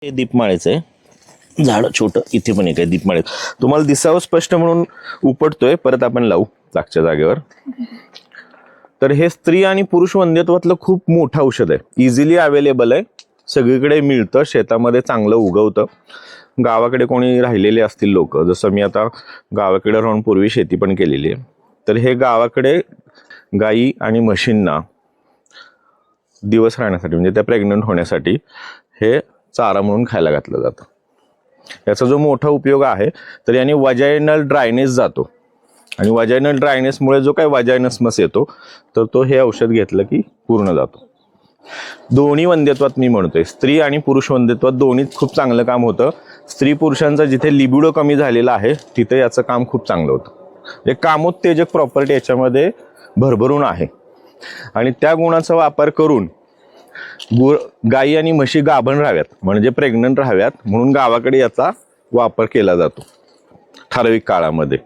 हे दीपमाळेचं आहे झाड छोटं, इथे पण एक आहे दीपमाळे. तुम्हाला दिसावं स्पष्ट म्हणून उपटतोय, परत आपण लावू जागच्या जागेवर. तर हे स्त्री आणि पुरुष वंध्यत्वातलं खूप मोठं औषध आहे, इझिली अवेलेबल आहे, सगळीकडे मिळतं, शेतामध्ये चांगलं उगवतं. गावाकडे कोणी राहिलेले असतील लोक, जसं मी आता गावाकडे राहून पूर्वी शेती पण केलेली आहे, तर हे गावाकडे गाई आणि म्हशींना दिवस राहण्यासाठी म्हणजे त्या प्रेग्नंट होण्यासाठी हे चारा म्हणून खायला घातलं जातं. याचा जो मोठा उपयोग आहे, तर याने वजायनल ड्रायनेस जातो, आणि वजायनल ड्रायनेसमुळे जो काही वजायनसमस येतो, तर तो हे औषध घेतलं की पूर्ण जातो. दोन्ही वंध्यत्वात मी म्हणतोय, स्त्री आणि पुरुष वंध्यत्वात दोन्हीत खूप चांगलं काम होतं. स्त्री पुरुषांचा जिथे लिबिडो कमी झालेला आहे तिथे याचं काम खूप चांगलं होतं. हे कामोत्तेजक प्रॉपर्टी याच्यामध्ये भरभरून आहे, आणि त्या गुणाचा वापर करून गाई आणि म्हशी गाभण राहाव्यात, म्हणजे प्रेग्नंट राहाव्यात, म्हणून गावाकडे याचा वापर केला जातो ठराविक काळामध्ये.